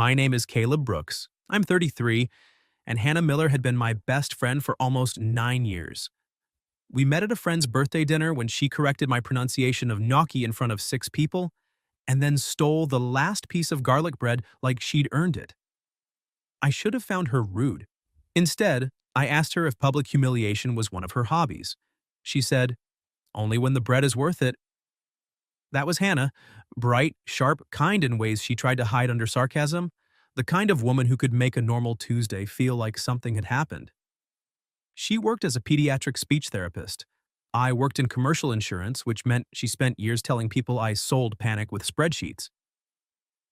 My name is Caleb Brooks. I'm 33, and Hannah Miller had been my best friend for almost 9 years. We met at a friend's birthday dinner when she corrected my pronunciation of gnocchi in front of 6 people, and then stole the last piece of garlic bread like she'd earned it. I should have found her rude. Instead, I asked her if public humiliation was one of her hobbies. She said, "Only when the bread is worth it." That was Hannah, bright, sharp, kind in ways she tried to hide under sarcasm, the kind of woman who could make a normal Tuesday feel like something had happened. She worked as a pediatric speech therapist. I worked in commercial insurance, which meant she spent years telling people I sold panic with spreadsheets.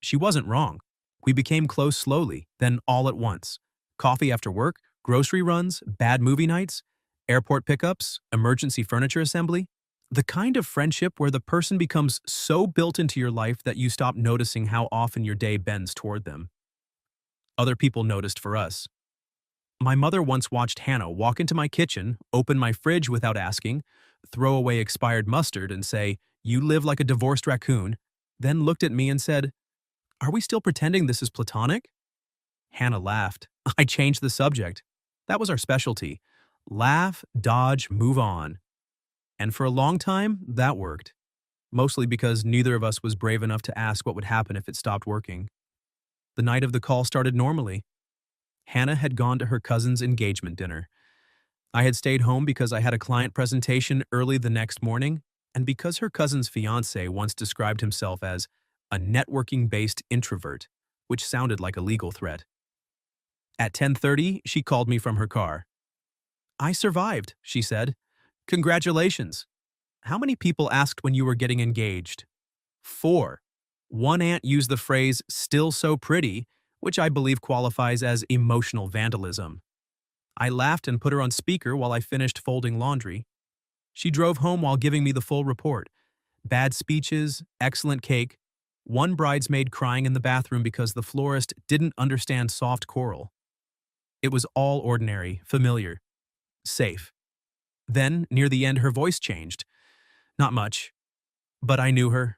She wasn't wrong. We became close slowly, then all at once. Coffee after work, grocery runs, bad movie nights, airport pickups, emergency furniture assembly. The kind of friendship where the person becomes so built into your life that you stop noticing how often your day bends toward them. Other people noticed for us. My mother once watched Hannah walk into my kitchen, open my fridge without asking, throw away expired mustard and say, "You live like a divorced raccoon," then looked at me and said, "Are we still pretending this is platonic?" Hannah laughed. I changed the subject. That was our specialty. Laugh, dodge, move on. And for a long time, that worked. Mostly because neither of us was brave enough to ask what would happen if it stopped working. The night of the call started normally. Hannah had gone to her cousin's engagement dinner. I had stayed home because I had a client presentation early the next morning, and because her cousin's fiancé once described himself as a networking-based introvert, which sounded like a legal threat. At 10:30, she called me from her car. "I survived," she said. "Congratulations. How many people asked when you were getting engaged?" 4. One aunt used the phrase "still so pretty," which I believe qualifies as emotional vandalism. I laughed and put her on speaker while I finished folding laundry. She drove home while giving me the full report. Bad speeches, excellent cake, one bridesmaid crying in the bathroom because the florist didn't understand soft coral. It was all ordinary, familiar, safe. Then, near the end, her voice changed. Not much. But I knew her.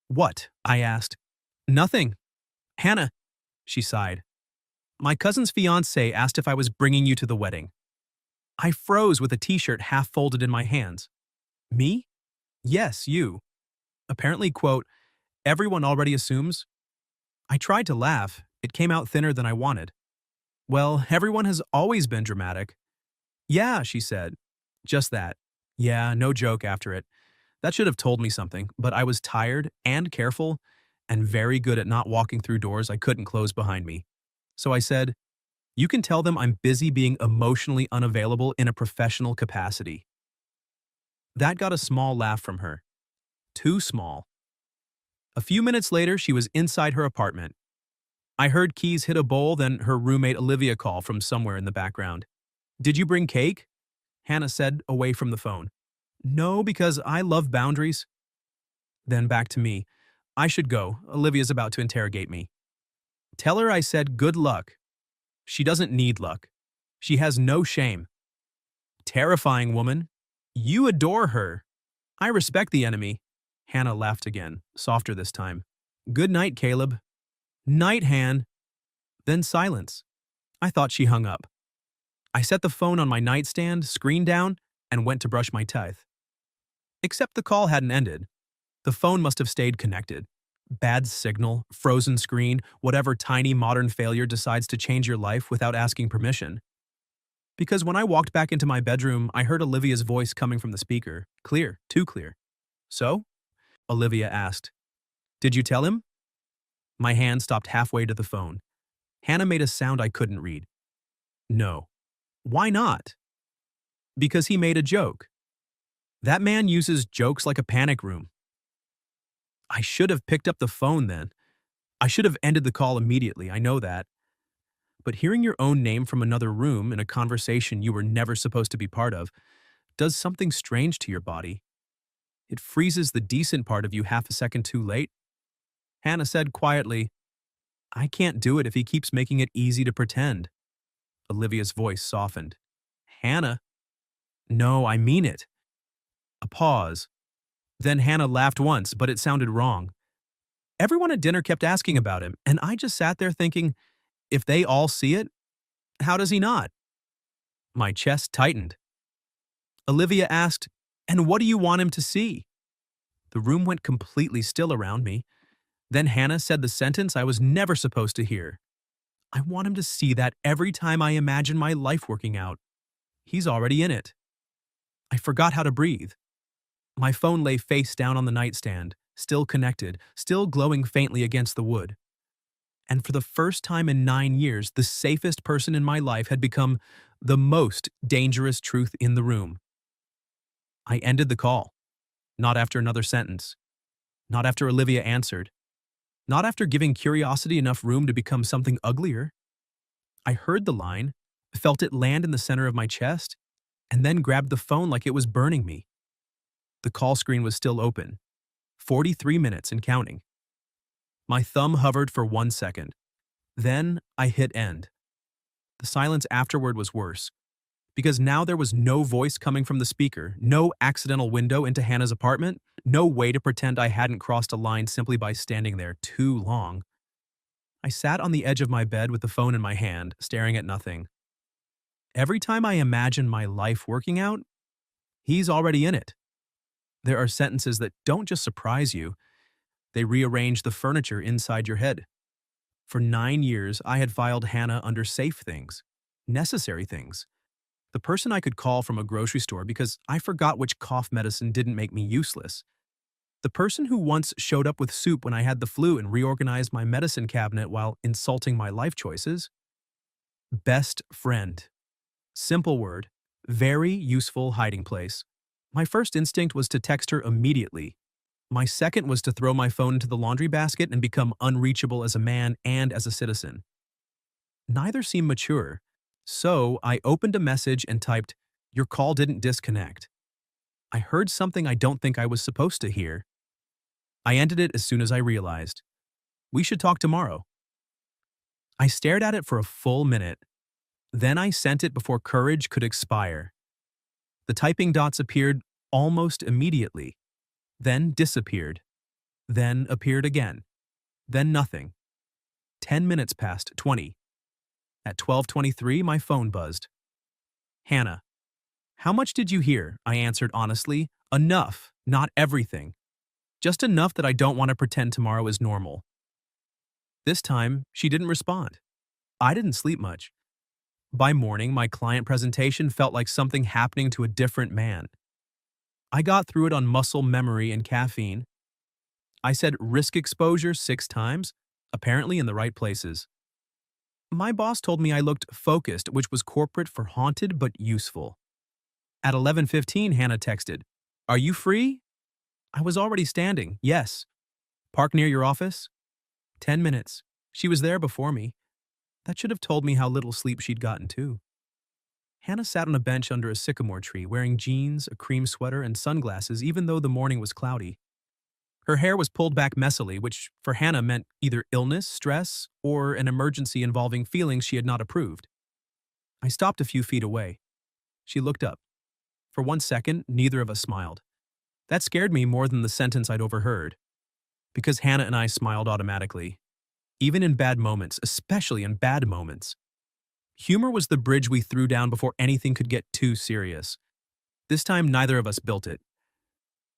"What?" I asked. "Nothing. Hannah," she sighed. "My cousin's fiancé asked if I was bringing you to the wedding." I froze with a t-shirt half folded in my hands. "Me?" "Yes, you. Apparently, quote, everyone already assumes." I tried to laugh. It came out thinner than I wanted. "Well, everyone has always been dramatic." "Yeah," she said. Just that. Yeah, no joke after it. That should have told me something, but I was tired and careful and very good at not walking through doors I couldn't close behind me. So I said, "You can tell them I'm busy being emotionally unavailable in a professional capacity." That got a small laugh from her. Too small. A few minutes later, she was inside her apartment. I heard keys hit a bowl, then her roommate Olivia call from somewhere in the background. "Did you bring cake?" Hannah said, away from the phone. "No, because I love boundaries." Then back to me. "I should go. Olivia's about to interrogate me." "Tell her I said good luck." "She doesn't need luck. She has no shame." "Terrifying woman. You adore her." "I respect the enemy." Hannah laughed again, softer this time. "Good night, Caleb." "Night, Han." Then silence. I thought she hung up. I set the phone on my nightstand, screen down, and went to brush my teeth. Except the call hadn't ended. The phone must have stayed connected. Bad signal, frozen screen, whatever tiny modern failure decides to change your life without asking permission. Because when I walked back into my bedroom, I heard Olivia's voice coming from the speaker. Clear, too clear. "So?" Olivia asked. "Did you tell him?" My hand stopped halfway to the phone. Hannah made a sound I couldn't read. "No." "Why not?" "Because he made a joke. That man uses jokes like a panic room." I should have picked up the phone then. I should have ended the call immediately, I know that. But hearing your own name from another room in a conversation you were never supposed to be part of does something strange to your body. It freezes the decent part of you half a second too late. Hannah said quietly, "I can't do it if he keeps making it easy to pretend." Olivia's voice softened. "Hannah." "No, I mean it." A pause. Then Hannah laughed once, but it sounded wrong. Everyone at dinner kept asking about him, and I just sat there thinking, if they all see it, how does he not? My chest tightened. Olivia asked, "And what do you want him to see?" The room went completely still around me. Then Hannah said the sentence I was never supposed to hear. "I want him to see that every time I imagine my life working out. He's already in it." I forgot how to breathe. My phone lay face down on the nightstand, still connected, still glowing faintly against the wood. And for the first time in 9 years, the safest person in my life had become the most dangerous truth in the room. I ended the call. Not after another sentence. Not after Olivia answered. Not after giving curiosity enough room to become something uglier. I heard the line, felt it land in the center of my chest, and then grabbed the phone like it was burning me. The call screen was still open. 43 minutes and counting. My thumb hovered for 1 second. Then I hit end. The silence afterward was worse, because now there was no voice coming from the speaker, no accidental window into Hannah's apartment, no way to pretend I hadn't crossed a line simply by standing there too long. I sat on the edge of my bed with the phone in my hand, staring at nothing. Every time I imagine my life working out, he's already in it. There are sentences that don't just surprise you, they rearrange the furniture inside your head. For 9 years, I had filed Hannah under safe things, necessary things. The person I could call from a grocery store because I forgot which cough medicine didn't make me useless. The person who once showed up with soup when I had the flu and reorganized my medicine cabinet while insulting my life choices. Best friend. Simple word, very useful hiding place. My first instinct was to text her immediately. My second was to throw my phone into the laundry basket and become unreachable as a man and as a citizen. Neither seemed mature, so I opened a message and typed, "Your call didn't disconnect." I heard something I don't think I was supposed to hear. I ended it as soon as I realized. "We should talk tomorrow." I stared at it for a full minute. Then I sent it before courage could expire. The typing dots appeared almost immediately, then disappeared, then appeared again, then nothing. 10 minutes passed, 20. At 12:23, my phone buzzed. "Hannah, how much did you hear?" I answered honestly. "Enough, not everything. Just enough that I don't want to pretend tomorrow is normal." This time, she didn't respond. I didn't sleep much. By morning, my client presentation felt like something happening to a different man. I got through it on muscle memory and caffeine. I said risk exposure 6 times, apparently in the right places. My boss told me I looked focused, which was corporate for haunted but useful. At 11:15, Hannah texted, "Are you free?" I was already standing. "Yes." "Park near your office?" 10 minutes. She was there before me. That should have told me how little sleep she'd gotten, too. Hannah sat on a bench under a sycamore tree, wearing jeans, a cream sweater, and sunglasses even though the morning was cloudy. Her hair was pulled back messily, which for Hannah meant either illness, stress, or an emergency involving feelings she had not approved. I stopped a few feet away. She looked up. For 1 second, neither of us smiled. That scared me more than the sentence I'd overheard. Because Hannah and I smiled automatically. Even in bad moments, especially in bad moments. Humor was the bridge we threw down before anything could get too serious. This time, neither of us built it.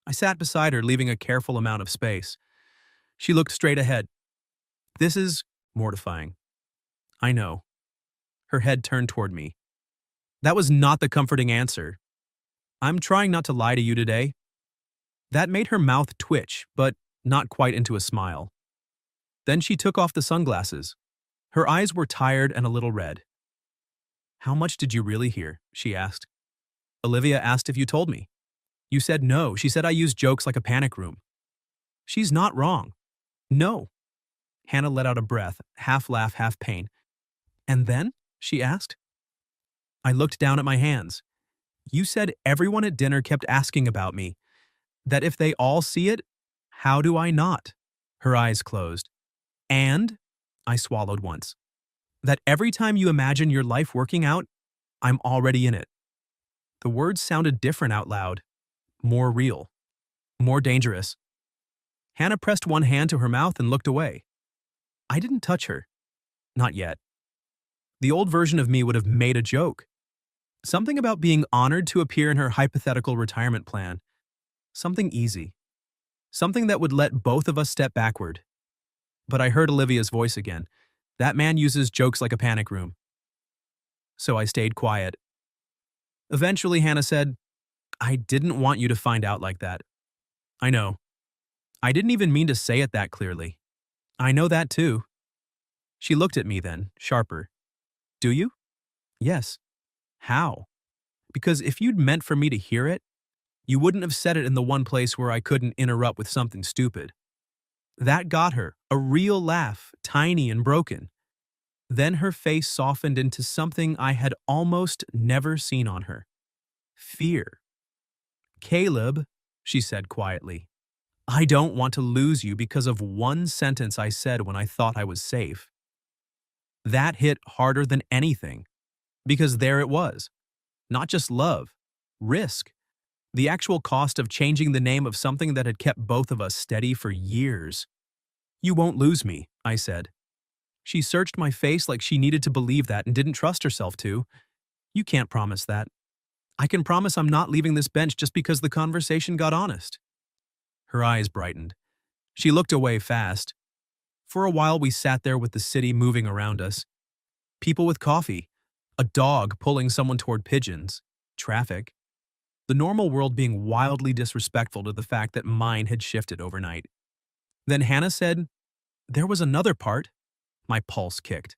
I sat beside her, leaving a careful amount of space. She looked straight ahead. "This is mortifying." "I know." Her head turned toward me. That was not the comforting answer. "I'm trying not to lie to you today." That made her mouth twitch, but not quite into a smile. Then she took off the sunglasses. Her eyes were tired and a little red. "How much did you really hear?" she asked. "Olivia asked if you told me. You said no. She said I used jokes like a panic room." "She's not wrong." "No." Hannah let out a breath, half laugh, half pain. "And then?" she asked. I looked down at my hands. "You said everyone at dinner kept asking about me. That if they all see it, how do I not?" Her eyes closed. "And," I swallowed once, "that every time you imagine your life working out, I'm already in it." The words sounded different out loud. More real. More dangerous. Hannah pressed one hand to her mouth and looked away. I didn't touch her. Not yet. The old version of me would have made a joke. Something about being honored to appear in her hypothetical retirement plan. Something easy. Something that would let both of us step backward. But I heard Olivia's voice again. That man uses jokes like a panic room. So I stayed quiet. Eventually, Hannah said, I didn't want you to find out like that. I know. I didn't even mean to say it that clearly. I know that too. She looked at me then, sharper. Do you? Yes. How? Because if you'd meant for me to hear it, you wouldn't have said it in the one place where I couldn't interrupt with something stupid. That got her, a real laugh, tiny and broken. Then her face softened into something I had almost never seen on her. Fear. Caleb, she said quietly, I don't want to lose you because of one sentence I said when I thought I was safe. That hit harder than anything, because there it was. Not just love, risk. The actual cost of changing the name of something that had kept both of us steady for years. You won't lose me, I said. She searched my face like she needed to believe that and didn't trust herself to. You can't promise that. I can promise I'm not leaving this bench just because the conversation got honest. Her eyes brightened. She looked away fast. For a while we sat there with the city moving around us. People with coffee, a dog pulling someone toward pigeons, traffic. The normal world being wildly disrespectful to the fact that mine had shifted overnight. Then Hannah said, there was another part. My pulse kicked.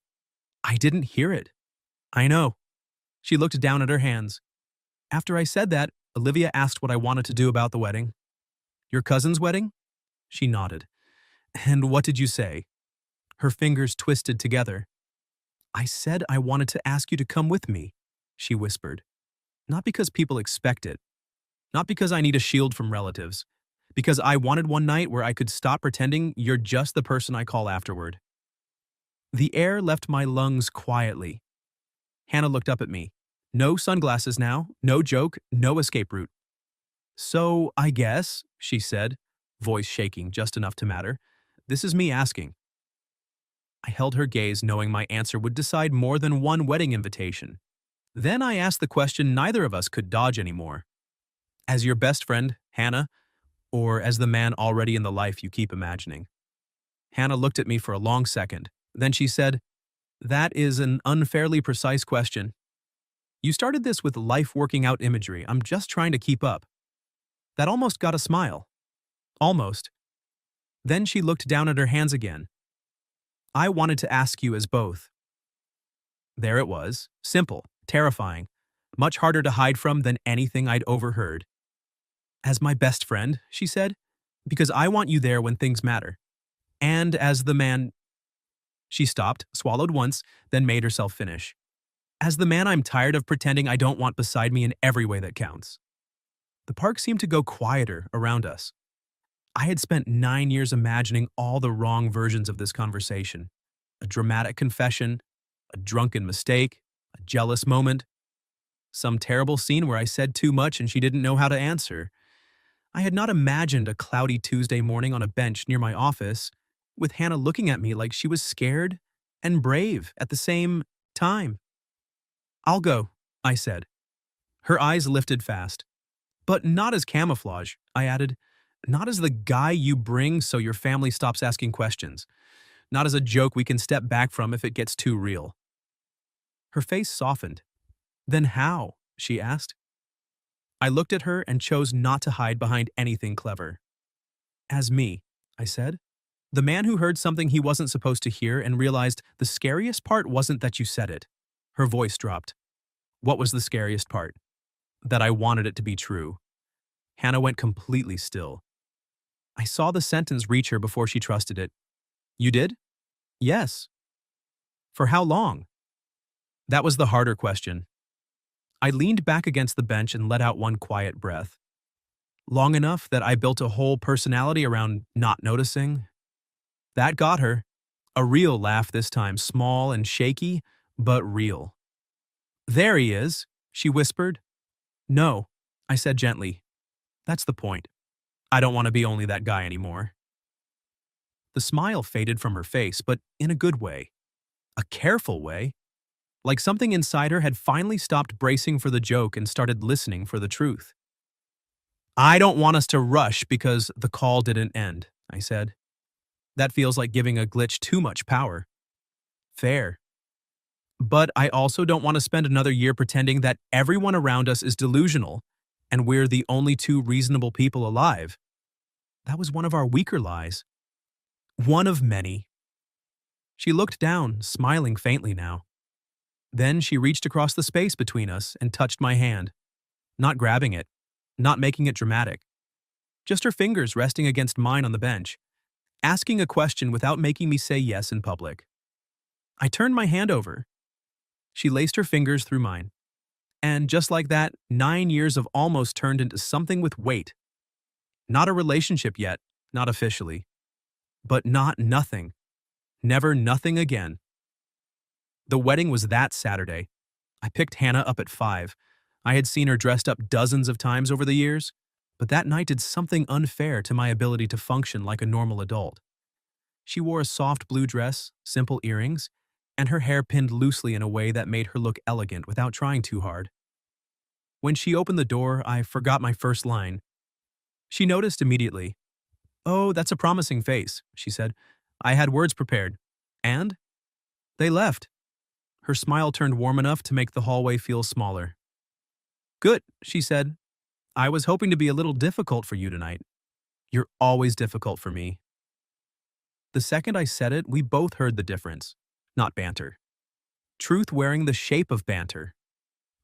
I didn't hear it. I know. She looked down at her hands. After I said that, Olivia asked what I wanted to do about the wedding. Your cousin's wedding? She nodded. And what did you say? Her fingers twisted together. I said I wanted to ask you to come with me, she whispered. Not because people expect it. Not because I need a shield from relatives. Because I wanted one night where I could stop pretending you're just the person I call afterward. The air left my lungs quietly. Hannah looked up at me. No sunglasses now, no joke, no escape route. So, I guess, she said, voice shaking just enough to matter, this is me asking. I held her gaze knowing my answer would decide more than one wedding invitation. Then I asked the question neither of us could dodge anymore. As your best friend, Hannah, or as the man already in the life you keep imagining? Hannah looked at me for a long second. Then she said, that is an unfairly precise question. You started this with life working out imagery. I'm just trying to keep up. That almost got a smile. Almost. Then she looked down at her hands again. I wanted to ask you as both. There it was, simple, terrifying, much harder to hide from than anything I'd overheard. As my best friend, she said, because I want you there when things matter. And as the man... She stopped, swallowed once, then made herself finish. As the man I'm tired of pretending I don't want beside me in every way that counts. The park seemed to go quieter around us. I had spent 9 years imagining all the wrong versions of this conversation. A dramatic confession, a drunken mistake, a jealous moment, some terrible scene where I said too much and she didn't know how to answer. I had not imagined a cloudy Tuesday morning on a bench near my office, with Hannah looking at me like she was scared and brave at the same time. I'll go, I said. Her eyes lifted fast. But not as camouflage, I added. Not as the guy you bring so your family stops asking questions. Not as a joke we can step back from if it gets too real. Her face softened. Then how? She asked. I looked at her and chose not to hide behind anything clever. As me, I said. The man who heard something he wasn't supposed to hear and realized the scariest part wasn't that you said it. Her voice dropped. What was the scariest part? That I wanted it to be true. Hannah went completely still. I saw the sentence reach her before she trusted it. You did? Yes. For how long? That was the harder question. I leaned back against the bench and let out one quiet breath. Long enough that I built a whole personality around not noticing. That got her. A real laugh this time, small and shaky, but real. There he is, she whispered. No, I said gently. That's the point. I don't want to be only that guy anymore. The smile faded from her face, but in a good way. A careful way. Like something inside her had finally stopped bracing for the joke and started listening for the truth. I don't want us to rush because the call didn't end, I said. That feels like giving a glitch too much power. Fair. But I also don't want to spend another year pretending that everyone around us is delusional and we're the only two reasonable people alive. That was one of our weaker lies. One of many. She looked down, smiling faintly now. Then she reached across the space between us and touched my hand, not grabbing it, not making it dramatic. Just her fingers resting against mine on the bench, asking a question without making me say yes in public. I turned my hand over. She laced her fingers through mine. And just like that, 9 years of almost turned into something with weight. Not a relationship yet, not officially. But not nothing. Never nothing again. The wedding was that Saturday. I picked Hannah up at 5. I had seen her dressed up dozens of times over the years, but that night did something unfair to my ability to function like a normal adult. She wore a soft blue dress, simple earrings, and her hair pinned loosely in a way that made her look elegant without trying too hard. When she opened the door, I forgot my first line. She noticed immediately. "Oh, that's a promising face," she said. "I had words prepared." And? They left. Her smile turned warm enough to make the hallway feel smaller. "Good," she said. "I was hoping to be a little difficult for you tonight. You're always difficult for me." The second I said it, we both heard the difference. Not banter. Truth wearing the shape of banter.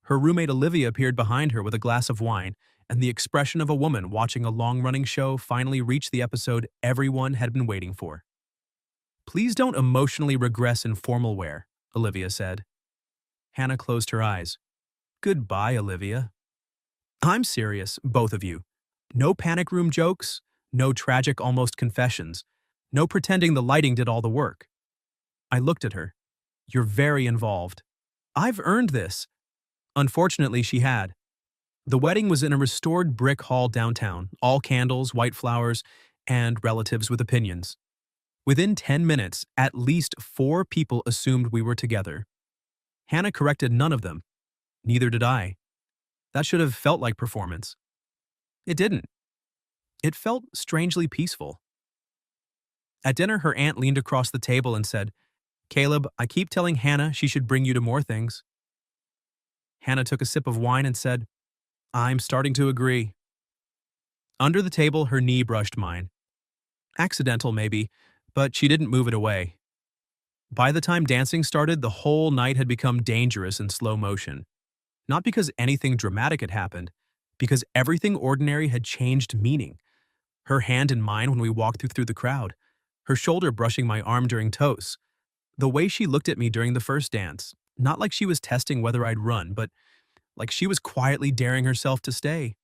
Her roommate Olivia appeared behind her with a glass of wine, and the expression of a woman watching a long-running show finally reached the episode everyone had been waiting for. "Please don't emotionally regress in formal wear," Olivia said. Hannah closed her eyes. "Goodbye, Olivia." "I'm serious, both of you. No panic room jokes, no tragic almost confessions, no pretending the lighting did all the work." I looked at her. "You're very involved." "I've earned this." Unfortunately, she had. The wedding was in a restored brick hall downtown, all candles, white flowers, and relatives with opinions. Within 10 minutes, at least 4 people assumed we were together. Hannah corrected none of them. Neither did I. That should have felt like performance. It didn't. It felt strangely peaceful. At dinner, her aunt leaned across the table and said, "Caleb, I keep telling Hannah she should bring you to more things." Hannah took a sip of wine and said, "I'm starting to agree." Under the table, her knee brushed mine. Accidental, maybe, but she didn't move it away. By the time dancing started, the whole night had become dangerous in slow motion. Not because anything dramatic had happened, because everything ordinary had changed meaning. Her hand in mine when we walked through the crowd, her shoulder brushing my arm during toasts, the way she looked at me during the first dance, not like she was testing whether I'd run, but like she was quietly daring herself to stay.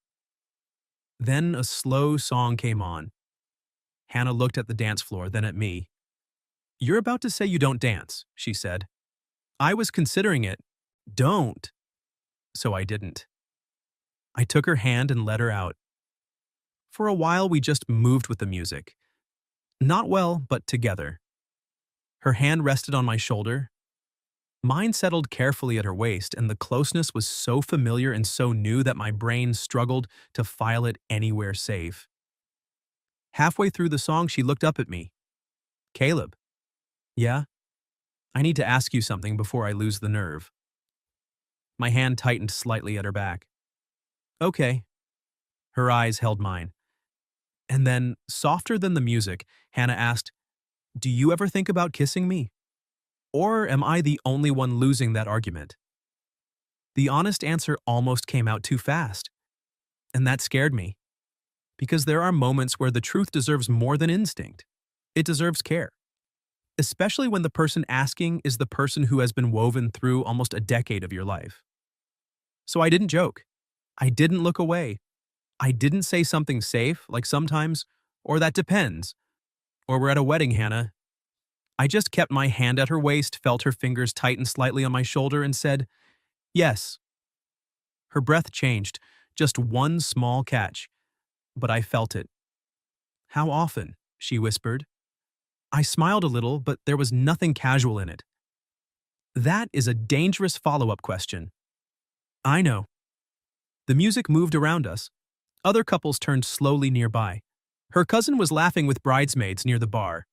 Then a slow song came on. Hannah looked at the dance floor, then at me. "You're about to say you don't dance," she said. I was considering it. Don't. So I didn't. I took her hand and led her out. For a while, we just moved with the music. Not well, but together. Her hand rested on my shoulder. Mine settled carefully at her waist, and the closeness was so familiar and so new that my brain struggled to file it anywhere safe. Halfway through the song, she looked up at me. "Caleb." "Yeah? I need to ask you something before I lose the nerve." My hand tightened slightly at her back. "Okay." Her eyes held mine. And then, softer than the music, Hannah asked, "Do you ever think about kissing me? Or am I the only one losing that argument?" The honest answer almost came out too fast. And that scared me. Because there are moments where the truth deserves more than instinct. It deserves care. Especially when the person asking is the person who has been woven through almost a decade of your life. So I didn't joke. I didn't look away. I didn't say something safe, like sometimes, or that depends, or we're at a wedding, Hannah. I just kept my hand at her waist, felt her fingers tighten slightly on my shoulder, and said, "Yes." Her breath changed, just one small catch, but I felt it. "How often?" she whispered. I smiled a little, but there was nothing casual in it. That is a dangerous follow-up question. I know. The music moved around us. Other couples turned slowly nearby. Her cousin was laughing with bridesmaids near the bar.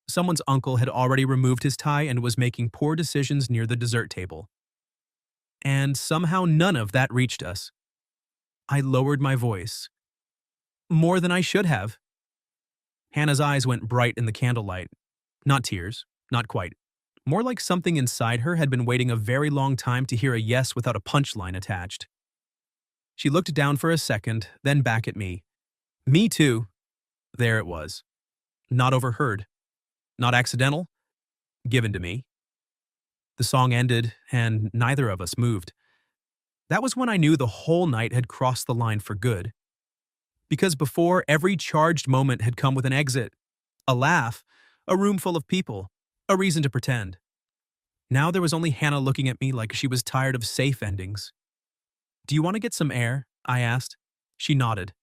Someone's uncle had already removed his tie and was making poor decisions near the dessert table. And somehow none of that reached us. I lowered my voice. More than I should have. Hannah's eyes went bright in the candlelight. Not tears, not quite. More like something inside her had been waiting a very long time to hear a yes without a punchline attached. She looked down for a second, then back at me. Me too. There it was. Not overheard. Not accidental. Given to me. The song ended, and neither of us moved. That was when I knew the whole night had crossed the line for good. Because before, every charged moment had come with an exit. A laugh, a room full of people, a reason to pretend. Now there was only Hannah looking at me like she was tired of safe endings. "Do you want to get some air?" I asked. She nodded.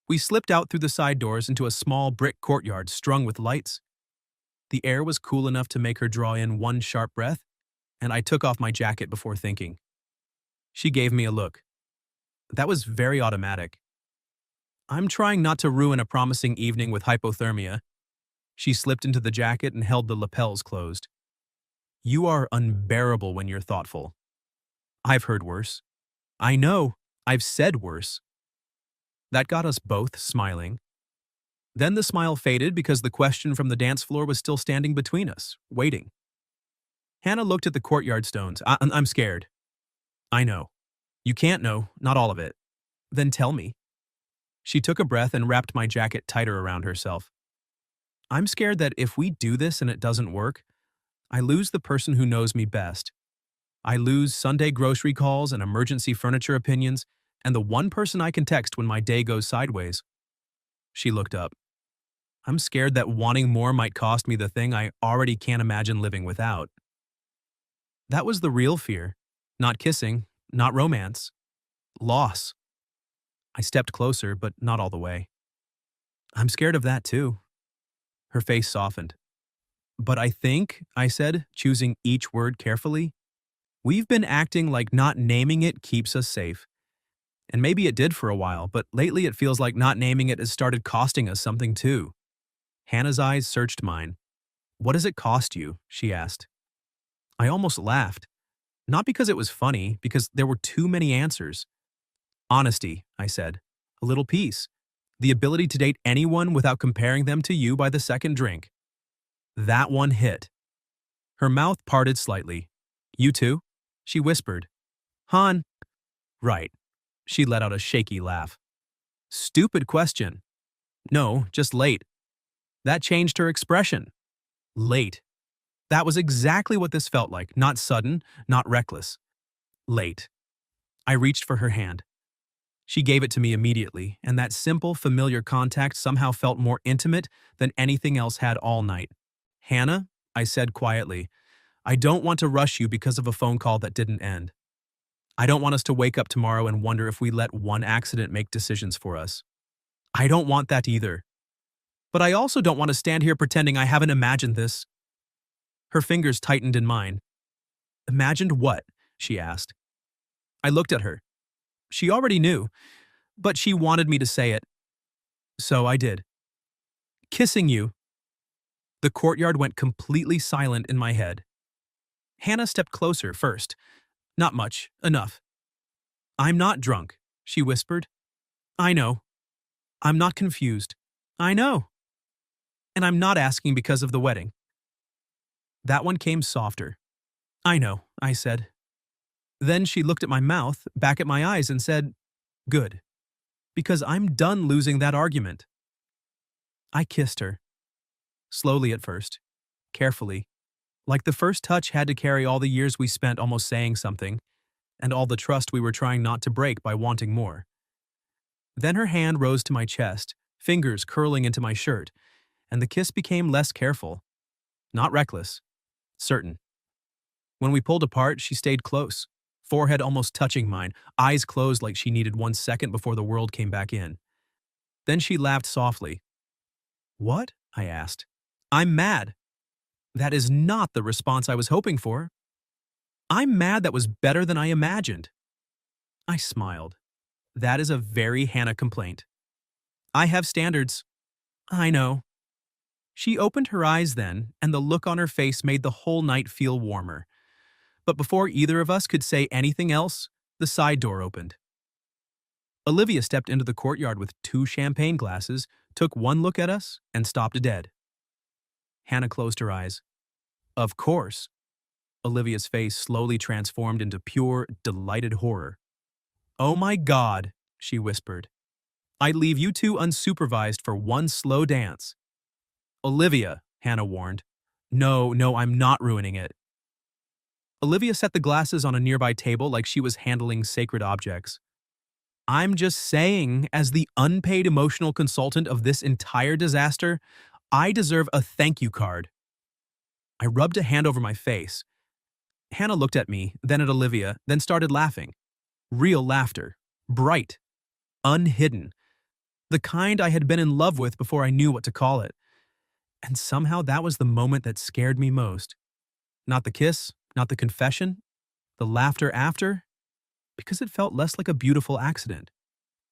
We slipped out through the side doors into a small brick courtyard strung with lights. The air was cool enough to make her draw in one sharp breath, and I took off my jacket before thinking. She gave me a look. That was very automatic. I'm trying not to ruin a promising evening with hypothermia. She slipped into the jacket and held the lapels closed. You are unbearable when you're thoughtful. I've heard worse. I know, I've said worse. That got us both smiling. Then the smile faded because the question from the dance floor was still standing between us, waiting. Hannah looked at the courtyard stones. I'm scared. I know. You can't know, not all of it. Then tell me. She took a breath and wrapped my jacket tighter around herself. I'm scared that if we do this and it doesn't work, I lose the person who knows me best. I lose Sunday grocery calls and emergency furniture opinions, and the one person I can text when my day goes sideways. She looked up. I'm scared that wanting more might cost me the thing I already can't imagine living without. That was the real fear. Not kissing, not romance. Loss. I stepped closer, but not all the way. I'm scared of that too. Her face softened. But I think, I said, choosing each word carefully, we've been acting like not naming it keeps us safe. And maybe it did for a while, but lately it feels like not naming it has started costing us something too. Hannah's eyes searched mine. What does it cost you? She asked. I almost laughed. Not because it was funny, because there were too many answers. Honesty, I said. A little peace. The ability to date anyone without comparing them to you by the second drink. That one hit. Her mouth parted slightly. You too? She whispered. Han. Right. She let out a shaky laugh. Stupid question. No, just late. That changed her expression. Late. That was exactly what this felt like, not sudden, not reckless. Late. I reached for her hand. She gave it to me immediately, and that simple, familiar contact somehow felt more intimate than anything else had all night. Hannah, I said quietly, I don't want to rush you because of a phone call that didn't end. I don't want us to wake up tomorrow and wonder if we let one accident make decisions for us. I don't want that either. But I also don't want to stand here pretending I haven't imagined this. Her fingers tightened in mine. Imagined what? She asked. I looked at her. She already knew, but she wanted me to say it. So I did. Kissing you. The courtyard went completely silent in my head. Hannah stepped closer first. Not much, enough. I'm not drunk, she whispered. I know. I'm not confused. I know. And I'm not asking because of the wedding. That one came softer. I know, I said. Then she looked at my mouth, back at my eyes, and said, Good. Because I'm done losing that argument. I kissed her. Slowly at first. Carefully. Like the first touch had to carry all the years we spent almost saying something, and all the trust we were trying not to break by wanting more. Then her hand rose to my chest, fingers curling into my shirt, and the kiss became less careful. Not reckless. Certain. When we pulled apart, she stayed close, forehead almost touching mine, eyes closed like she needed 1 second before the world came back in. Then she laughed softly. What? I asked. I'm mad. That is not the response I was hoping for. I'm mad that was better than I imagined. I smiled. That is a very Hannah complaint. I have standards. I know. She opened her eyes then, and the look on her face made the whole night feel warmer. But before either of us could say anything else, the side door opened. Olivia stepped into the courtyard with 2 champagne glasses, took one look at us, and stopped dead. Hannah closed her eyes. Of course. Olivia's face slowly transformed into pure, delighted horror. Oh my God, she whispered. I'd leave you two unsupervised for one slow dance. Olivia, Hannah warned. No, no, I'm not ruining it. Olivia set the glasses on a nearby table like she was handling sacred objects. I'm just saying, as the unpaid emotional consultant of this entire disaster, I deserve a thank you card. I rubbed a hand over my face. Hannah looked at me, then at Olivia, then started laughing. Real laughter. Bright. Unhidden. The kind I had been in love with before I knew what to call it. And somehow that was the moment that scared me most. Not the kiss, not the confession, the laughter after, because it felt less like a beautiful accident,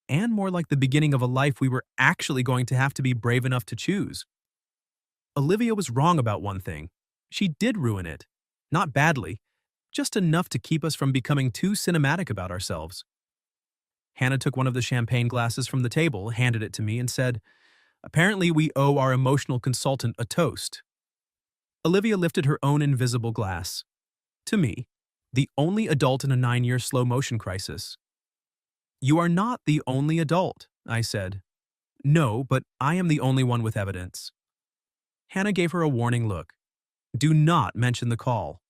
and more like the beginning of a life we were actually going to have to be brave enough to choose. Olivia was wrong about one thing. She did ruin it. Not badly, just enough to keep us from becoming too cinematic about ourselves. Hannah took one of the champagne glasses from the table, handed it to me, and said, "Apparently we owe our emotional consultant a toast." Olivia lifted her own invisible glass. To me, the only adult in a 9-year slow-motion crisis. You are not the only adult, I said. No, but I am the only one with evidence. Hannah gave her a warning look. Do not mention the call.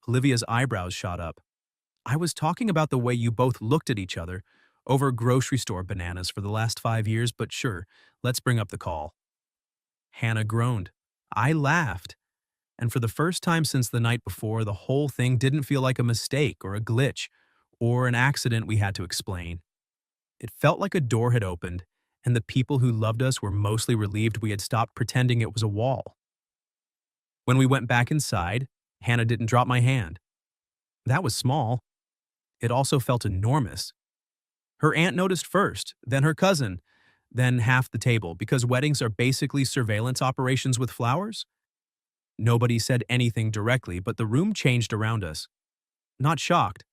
Olivia's eyebrows shot up. I was talking about the way you both looked at each other over grocery store bananas for the last 5 years, but sure, let's bring up the call. Hannah groaned. I laughed. And for the first time since the night before, the whole thing didn't feel like a mistake or a glitch or an accident we had to explain. It felt like a door had opened, and the people who loved us were mostly relieved we had stopped pretending it was a wall. When we went back inside, Hannah didn't drop my hand. That was small. It also felt enormous. Her aunt noticed first, then her cousin, then half the table, because weddings are basically surveillance operations with flowers. Nobody said anything directly, but the room changed around us. Not shocked.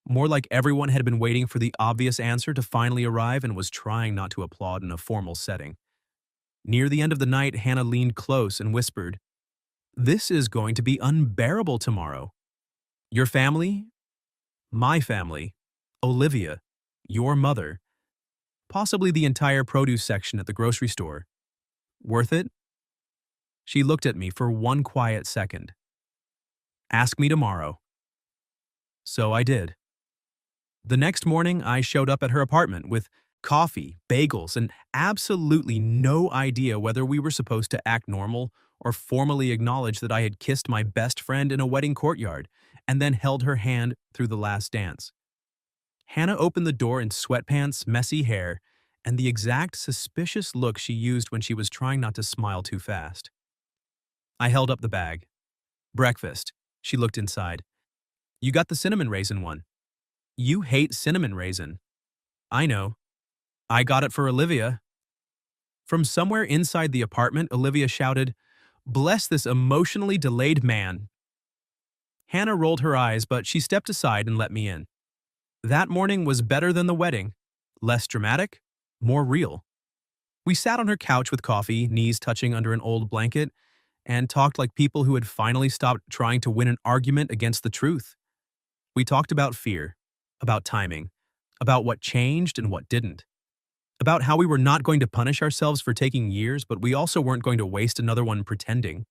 More like everyone had been waiting for the obvious answer to finally arrive and was trying not to applaud in a formal setting. Near the end of the night, Hannah leaned close and whispered, "This is going to be unbearable tomorrow. Your family, my family, Olivia, your mother, possibly the entire produce section at the grocery store. Worth it?" She looked at me for one quiet second. Ask me tomorrow. So I did. The next morning, I showed up at her apartment with coffee, bagels, and absolutely no idea whether we were supposed to act normal or formally acknowledge that I had kissed my best friend in a wedding courtyard and then held her hand through the last dance. Hannah opened the door in sweatpants, messy hair, and the exact suspicious look she used when she was trying not to smile too fast. I held up the bag. Breakfast. She looked inside. You got the cinnamon raisin one. You hate cinnamon raisin. I know. I got it for Olivia. From somewhere inside the apartment, Olivia shouted, "Bless this emotionally delayed man." Hannah rolled her eyes, but she stepped aside and let me in. That morning was better than the wedding. Less dramatic, more real. We sat on her couch with coffee, knees touching under an old blanket, and talked like people who had finally stopped trying to win an argument against the truth. We talked about fear, about timing, about what changed and what didn't, about how we were not going to punish ourselves for taking years, but we also weren't going to waste another one pretending.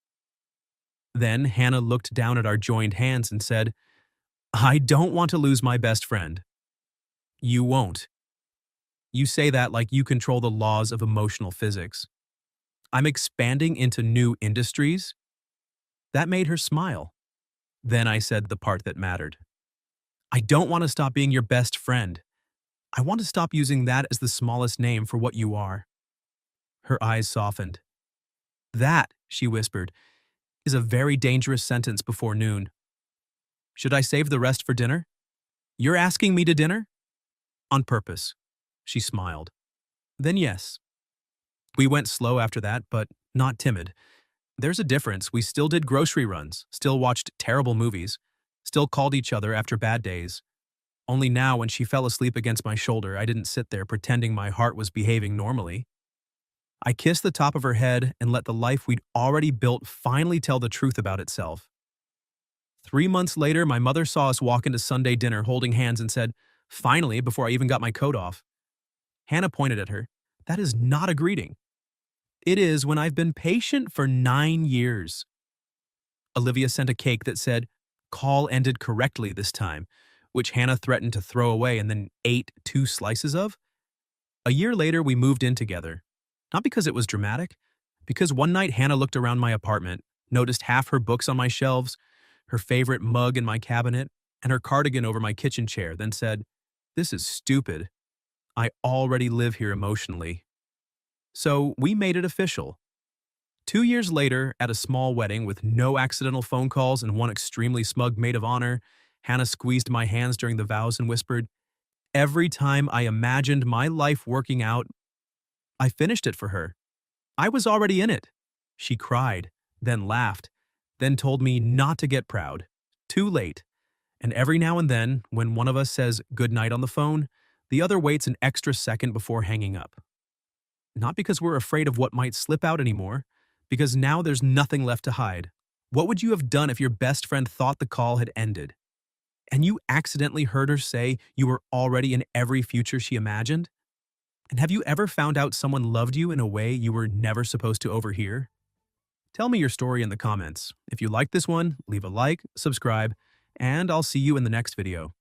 Then Hannah looked down at our joined hands and said, I don't want to lose my best friend. You won't. You say that like you control the laws of emotional physics. I'm expanding into new industries. That made her smile. Then I said the part that mattered. I don't want to stop being your best friend. I want to stop using that as the smallest name for what you are. Her eyes softened. That, she whispered, is a very dangerous sentence before noon. Should I save the rest for dinner? You're asking me to dinner? On purpose. She smiled. Then yes. We went slow after that, but not timid. There's a difference. We still did grocery runs, still watched terrible movies, still called each other after bad days. Only now, when she fell asleep against my shoulder, I didn't sit there pretending my heart was behaving normally. I kissed the top of her head and let the life we'd already built finally tell the truth about itself. 3 months later, my mother saw us walk into Sunday dinner holding hands and said, finally, before I even got my coat off. Hannah pointed at her. That is not a greeting. It is when I've been patient for 9 years. Olivia sent a cake that said, call ended correctly this time, which Hannah threatened to throw away and then ate 2 slices of. A year later, we moved in together. Not because it was dramatic, because one night Hannah looked around my apartment, noticed half her books on my shelves, her favorite mug in my cabinet, and her cardigan over my kitchen chair, then said, this is stupid. I already live here emotionally. So we made it official. 2 years later, at a small wedding with no accidental phone calls and one extremely smug maid of honor, Hannah squeezed my hands during the vows and whispered, every time I imagined my life working out, I finished it for her. I was already in it. She cried, then laughed, then told me not to get proud. Too late. And every now and then, when one of us says goodnight on the phone, the other waits an extra second before hanging up. Not because we're afraid of what might slip out anymore, because now there's nothing left to hide. What would you have done if your best friend thought the call had ended, and you accidentally heard her say you were already in every future she imagined? And have you ever found out someone loved you in a way you were never supposed to overhear? Tell me your story in the comments. If you liked this one, leave a like, subscribe, and I'll see you in the next video.